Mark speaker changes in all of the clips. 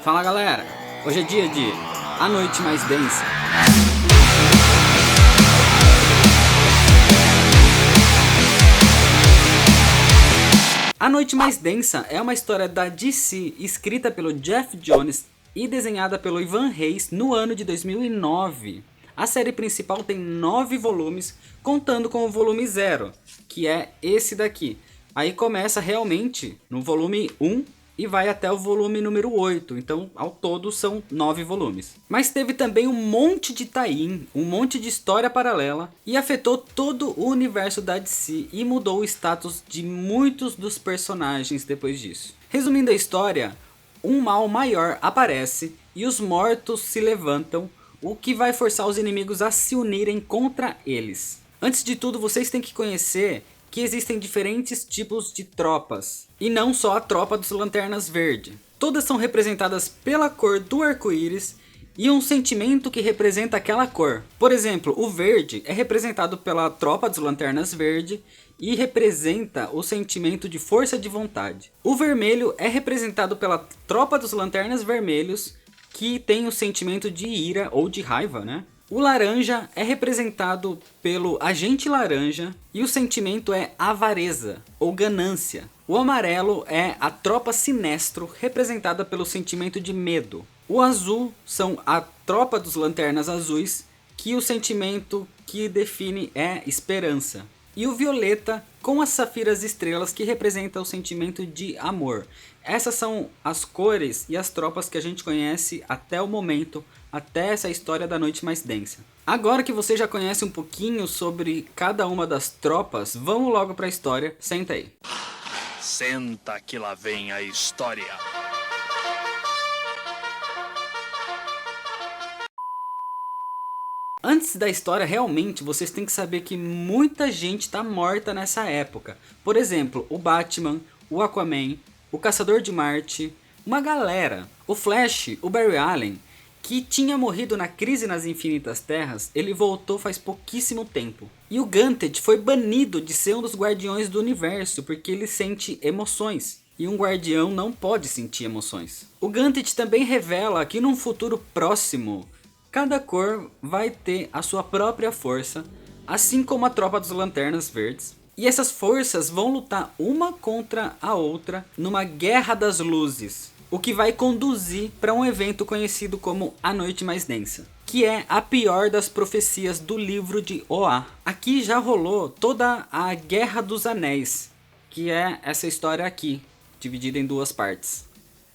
Speaker 1: Fala galera, hoje é dia de A Noite Mais Densa. A Noite Mais Densa é uma história da DC escrita pelo Geoff Johns e desenhada pelo Ivan Reis no ano de 2009. A série principal tem 9 volumes, contando com o volume 0, que é esse daqui. Aí começa realmente no volume 1 e vai até o volume número 8, então ao todo são 9 volumes. Mas teve também um monte de tie-in, um monte de história paralela e afetou todo o universo da DC e mudou o status de muitos dos personagens depois disso. Resumindo a história, um mal maior aparece e os mortos se levantam, o que vai forçar os inimigos a se unirem contra eles. Antes de tudo, vocês têm que conhecer que existem diferentes tipos de tropas, e não só a tropa dos Lanternas Verde. Todas são representadas pela cor do arco-íris e um sentimento que representa aquela cor. Por exemplo, o verde é representado pela tropa dos Lanternas Verde e representa o sentimento de força de vontade. O vermelho é representado pela tropa dos Lanternas Vermelhos, que tem o sentimento de ira ou de raiva, né? O laranja é representado pelo agente laranja e o sentimento é avareza ou ganância. O amarelo é a tropa sinestro, representada pelo sentimento de medo. O azul são a tropa dos lanternas azuis, que o sentimento que define é esperança. E o violeta com as safiras estrelas, que representa o sentimento de amor. Essas são as cores e as tropas que a gente conhece até o momento, até essa história da Noite Mais Densa. Agora que você já conhece um pouquinho sobre cada uma das tropas, vamos logo para a história. Senta aí.
Speaker 2: Senta que lá vem a história.
Speaker 1: Antes da história, realmente, vocês têm que saber que muita gente está morta nessa época. Por exemplo, o Batman, o Aquaman, o Caçador de Marte, uma galera. O Flash, o Barry Allen, que tinha morrido na Crise nas Infinitas Terras, ele voltou faz pouquíssimo tempo. E o Ganthet foi banido de ser um dos guardiões do universo, porque ele sente emoções. E um guardião não pode sentir emoções. O Ganthet também revela que num futuro próximo, cada cor vai ter a sua própria força, assim como a tropa dos Lanternas Verdes. E essas forças vão lutar uma contra a outra numa Guerra das Luzes, o que vai conduzir para um evento conhecido como A Noite Mais Densa, que é a pior das profecias do livro de Oa. Aqui já rolou toda a Guerra dos Anéis, que é essa história aqui, dividida em 2 partes.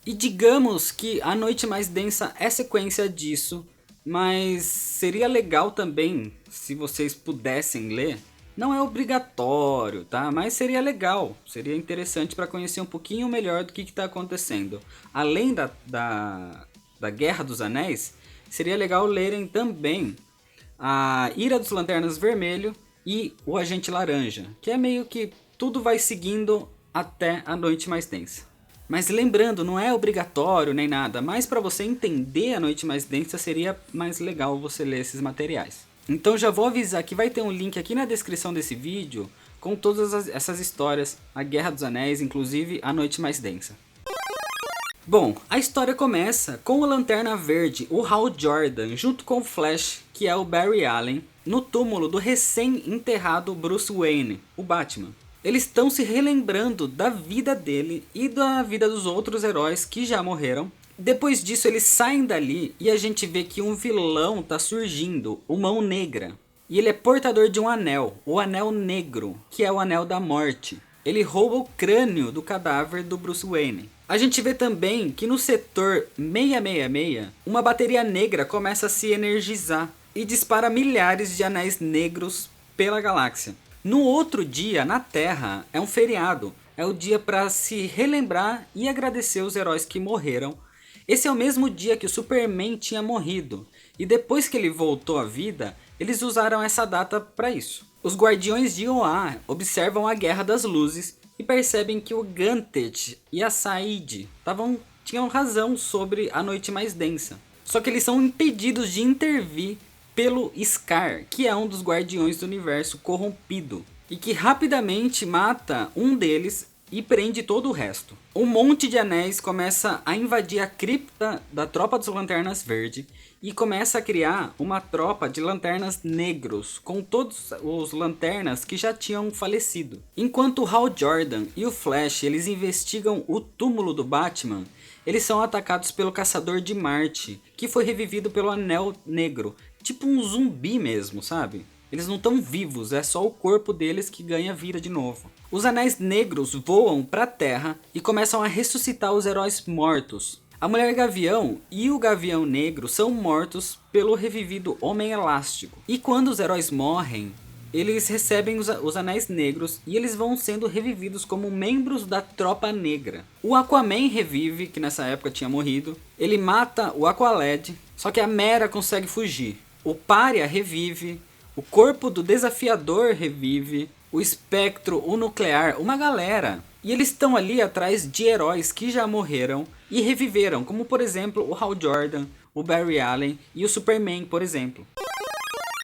Speaker 1: E digamos que A Noite Mais Densa é sequência disso, mas seria legal também se vocês pudessem ler. Não é obrigatório, tá? Mas seria legal, seria interessante para conhecer um pouquinho melhor do que está acontecendo. Além da Guerra dos Anéis, seria legal lerem também a Ira dos Lanternas Vermelho e o Agente Laranja, que é meio que tudo vai seguindo até A Noite Mais Densa. Mas lembrando, não é obrigatório nem nada, mas para você entender A Noite Mais Densa seria mais legal você ler esses materiais. Então já vou avisar que vai ter um link aqui na descrição desse vídeo com todas essas histórias, a Guerra dos Anéis, inclusive A Noite Mais Densa. Bom, a história começa com o Lanterna Verde, o Hal Jordan, junto com o Flash, que é o Barry Allen, no túmulo do recém-enterrado Bruce Wayne, o Batman. Eles estão se relembrando da vida dele e da vida dos outros heróis que já morreram. Depois disso eles saem dali e a gente vê que um vilão está surgindo, o Mão Negra. E ele é portador de um anel, o Anel Negro, que é o Anel da Morte. Ele rouba o crânio do cadáver do Bruce Wayne. A gente vê também que no setor 666, uma bateria negra começa a se energizar e dispara milhares de anéis negros pela galáxia. No outro dia, na Terra, é um feriado. É o dia para se relembrar e agradecer os heróis que morreram. Esse é o mesmo dia que o Superman tinha morrido. E depois que ele voltou à vida, eles usaram essa data para isso. Os Guardiões de Oa observam a Guerra das Luzes e percebem que o Ganthet e a Said tinham razão sobre A Noite Mais Densa. Só que eles são impedidos de intervir pelo Scar, que é um dos Guardiões do Universo corrompido, e que rapidamente mata um deles e prende todo o resto. Um monte de anéis começa a invadir a cripta da tropa dos Lanternas Verde e começa a criar uma tropa de Lanternas Negros, com todos os Lanternas que já tinham falecido. Enquanto o Hal Jordan e o Flash eles investigam o túmulo do Batman, eles são atacados pelo Caçador de Marte, que foi revivido pelo Anel Negro, tipo um zumbi mesmo, sabe? Eles não estão vivos, é só o corpo deles que ganha vida de novo. Os Anéis Negros voam para a Terra e começam a ressuscitar os heróis mortos. A Mulher Gavião e o Gavião Negro são mortos pelo revivido Homem Elástico. E quando os heróis morrem, eles recebem os Anéis Negros e eles vão sendo revividos como membros da Tropa Negra. O Aquaman revive, que nessa época tinha morrido. Ele mata o Aqualad, só que a Mera consegue fugir. O Pária revive. O corpo do Desafiador revive, o Espectro, o Nuclear, uma galera. E eles estão ali atrás de heróis que já morreram e reviveram, como por exemplo o Hal Jordan, o Barry Allen e o Superman, por exemplo.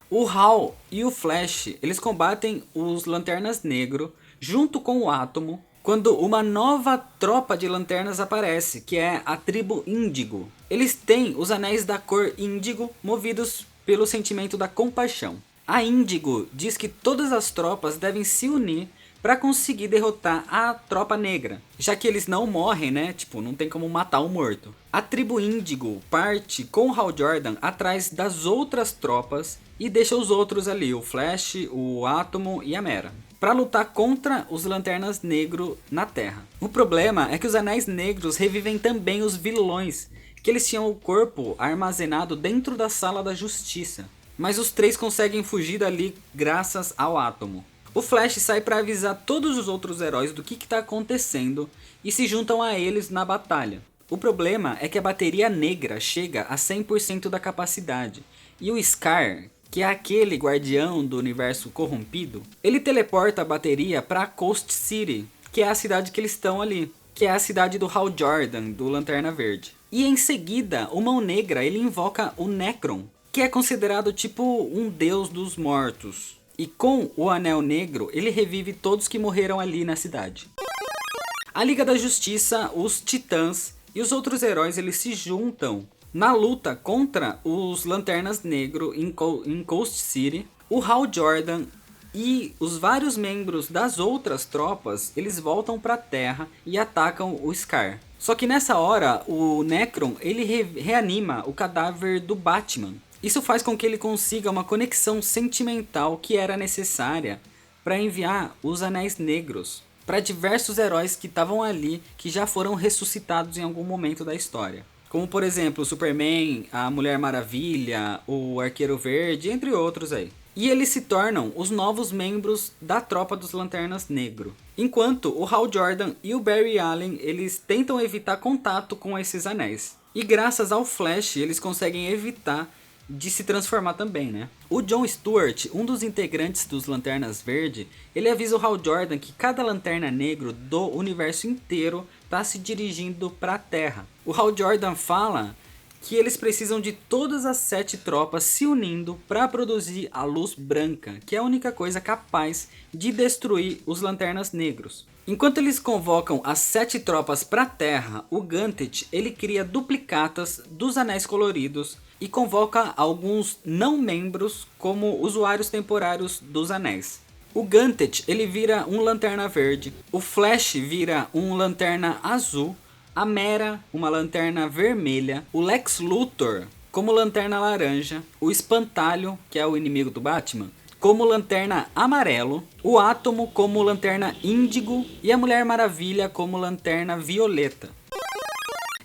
Speaker 1: O Hal e o Flash, eles combatem os Lanternas Negro junto com o Átomo, quando uma nova tropa de lanternas aparece, que é a tribo Índigo. Eles têm os anéis da cor índigo movidos pelo sentimento da compaixão. A Índigo diz que todas as tropas devem se unir para conseguir derrotar a Tropa Negra, já que eles não morrem, né? Tipo, não tem como matar um morto. A tribo Índigo parte com o Hal Jordan atrás das outras tropas e deixa os outros ali, o Flash, o Átomo e a Mera, para lutar contra os Lanternas Negros na Terra. O problema é que os Anéis Negros revivem também os vilões, que eles tinham o corpo armazenado dentro da Sala da Justiça. Mas os três conseguem fugir dali graças ao Átomo. O Flash sai para avisar todos os outros heróis do que está acontecendo e se juntam a eles na batalha. O problema é que a bateria negra chega a 100% da capacidade e o Scar, que é aquele guardião do universo corrompido, ele teleporta a bateria para Coast City, que é a cidade que eles estão ali, que é a cidade do Hal Jordan, do Lanterna Verde. E em seguida, o Mão Negra ele invoca o Necron, que é considerado tipo um deus dos mortos. E com o Anel Negro, ele revive todos que morreram ali na cidade. A Liga da Justiça, os Titãs e os outros heróis eles se juntam na luta contra os Lanternas Negro em Coast City. O Hal Jordan e os vários membros das outras tropas, eles voltam para a Terra e atacam o Scar. Só que nessa hora, o Necron ele reanima o cadáver do Batman. Isso faz com que ele consiga uma conexão sentimental que era necessária para enviar os Anéis Negros para diversos heróis que estavam ali, que já foram ressuscitados em algum momento da história. Como por exemplo o Superman, a Mulher Maravilha, o Arqueiro Verde, entre outros aí. E eles se tornam os novos membros da tropa dos Lanternas Negro. Enquanto o Hal Jordan e o Barry Allen eles tentam evitar contato com esses anéis. E graças ao Flash eles conseguem evitar de se transformar também, né? O John Stewart, um dos integrantes dos Lanternas Verde, ele avisa o Hal Jordan que cada Lanterna Negro do universo inteiro está se dirigindo para a Terra. O Hal Jordan fala que eles precisam de todas as 7 tropas se unindo para produzir a luz branca, que é a única coisa capaz de destruir os Lanternas Negros. Enquanto eles convocam as 7 tropas para a Terra, o Ganthet ele cria duplicatas dos Anéis Coloridos e convoca alguns não membros como usuários temporários dos Anéis. O Ganthet ele vira um Lanterna Verde, o Flash vira um Lanterna Azul, a Mera uma Lanterna Vermelha, o Lex Luthor como Lanterna Laranja, o Espantalho, que é o inimigo do Batman, como Lanterna Amarelo, o Átomo como Lanterna Índigo e a Mulher Maravilha como Lanterna Violeta.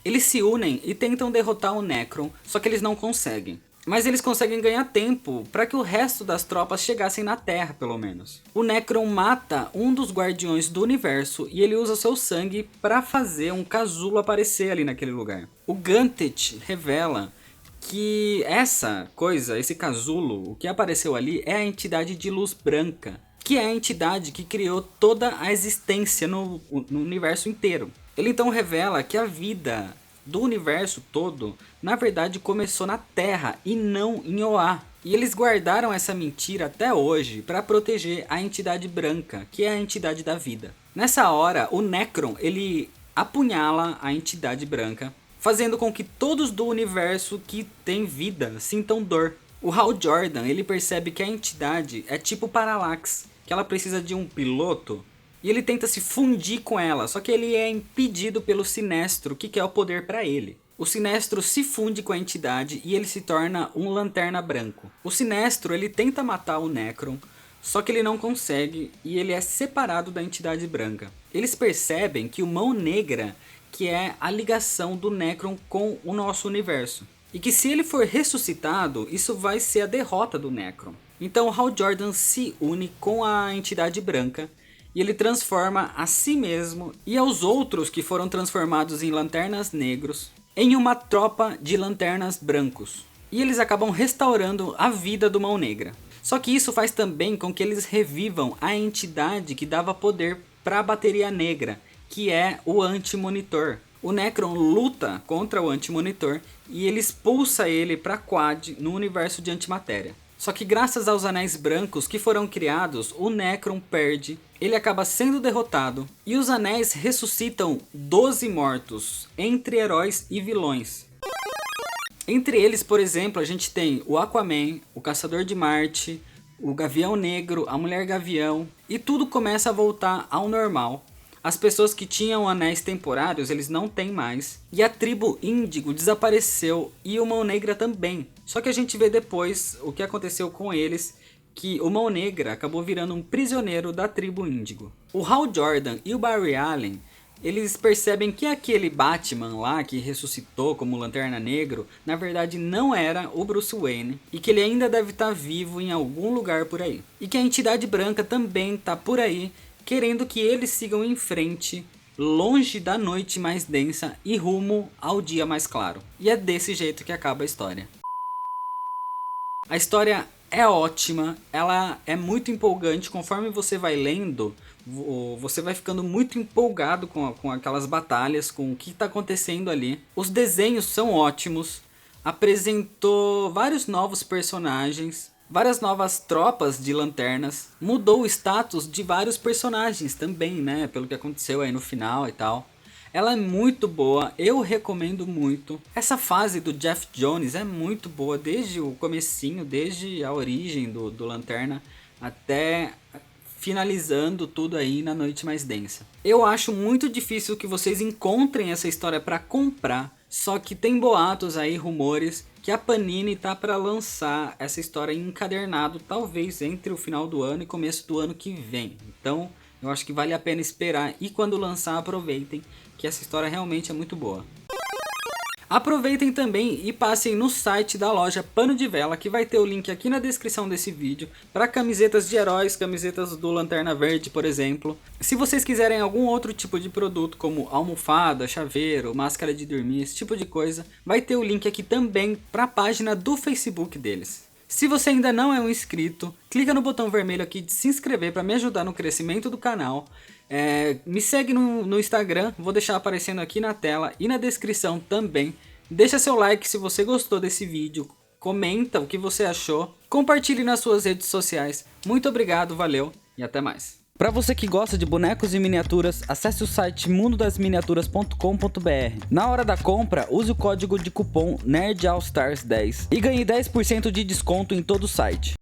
Speaker 1: Eles se unem e tentam derrotar o Necron, só que eles não conseguem. Mas eles conseguem ganhar tempo para que o resto das tropas chegassem na Terra, pelo menos. O Necron mata um dos guardiões do universo e ele usa seu sangue para fazer um casulo aparecer ali naquele lugar. O Ganthet revela que essa coisa, esse casulo, o que apareceu ali é a entidade de luz branca, que é a entidade que criou toda a existência no universo inteiro. Ele então revela que a vida do universo todo, na verdade, começou na Terra e não em Oa. E eles guardaram essa mentira até hoje para proteger a entidade branca, que é a entidade da vida. Nessa hora, o Necron, ele apunhala a entidade branca, fazendo com que todos do universo que tem vida sintam dor. O Hal Jordan, ele percebe que a entidade é tipo Parallax, que ela precisa de um piloto, e ele tenta se fundir com ela, só que ele é impedido pelo Sinestro, que quer o poder para ele. O Sinestro se funde com a entidade e ele se torna um Lanterna Branco. O Sinestro, ele tenta matar o Necron, só que ele não consegue e ele é separado da entidade branca. Eles percebem que o Mão Negra, que é a ligação do Necron com o nosso universo. E que se ele for ressuscitado, isso vai ser a derrota do Necron. Então o Hal Jordan se une com a entidade branca e ele transforma a si mesmo e aos outros que foram transformados em Lanternas Negros em uma tropa de Lanternas Brancos. E eles acabam restaurando a vida do Mão Negra. Só que isso faz também com que eles revivam a entidade que dava poder para a Bateria Negra, que é o Anti-Monitor. O Necron luta contra o Anti-Monitor e ele expulsa ele para Quad no universo de Antimatéria. Só que graças aos Anéis Brancos que foram criados, o Necron perde, ele acaba sendo derrotado e os Anéis ressuscitam 12 mortos, entre heróis e vilões. Entre eles, por exemplo, a gente tem o Aquaman, o Caçador de Marte, o Gavião Negro, a Mulher Gavião, e tudo começa a voltar ao normal. As pessoas que tinham anéis temporários, eles não têm mais. E a tribo Índigo desapareceu e o Mão Negra também. Só que a gente vê depois o que aconteceu com eles, que o Mão Negra acabou virando um prisioneiro da tribo Índigo. O Hal Jordan e o Barry Allen, eles percebem que aquele Batman lá que ressuscitou como Lanterna Negro, na verdade não era o Bruce Wayne, e que ele ainda deve estar vivo em algum lugar por aí. E que a entidade branca também está por aí, querendo que eles sigam em frente, longe da noite mais densa e rumo ao dia mais claro. E é desse jeito que acaba a história. A história é ótima, ela é muito empolgante, conforme você vai lendo, você vai ficando muito empolgado com aquelas batalhas, com o que está acontecendo ali. Os desenhos são ótimos, apresentou vários novos personagens, várias novas tropas de lanternas, mudou o status de vários personagens também, né, pelo que aconteceu aí no final e tal. Ela é muito boa, eu recomendo muito. Essa fase do Geoff Johns é muito boa, desde o comecinho, desde a origem do Lanterna até finalizando tudo aí na Noite Mais Densa. Eu acho muito difícil que vocês encontrem essa história para comprar, só que tem boatos aí, rumores, que a Panini tá para lançar essa história em encadernado, talvez entre o final do ano e começo do ano que vem. Então eu acho que vale a pena esperar e quando lançar aproveitem, que essa história realmente é muito boa. Aproveitem também e passem no site da loja Pano de Vela, que vai ter o link aqui na descrição desse vídeo, para camisetas de heróis, camisetas do Lanterna Verde, por exemplo. Se vocês quiserem algum outro tipo de produto, como almofada, chaveiro, máscara de dormir, esse tipo de coisa, vai ter o link aqui também para a página do Facebook deles. Se você ainda não é um inscrito, clica no botão vermelho aqui de se inscrever para me ajudar no crescimento do canal. Me segue no Instagram, vou deixar aparecendo aqui na tela e na descrição também. Deixa seu like se você gostou desse vídeo, comenta o que você achou, compartilhe nas suas redes sociais. Muito obrigado, valeu e até mais. Para você que gosta de bonecos e miniaturas, acesse o site mundodasminiaturas.com.br. Na hora da compra, use o código de cupom NERDALLSTARS10 e ganhe 10% de desconto em todo o site.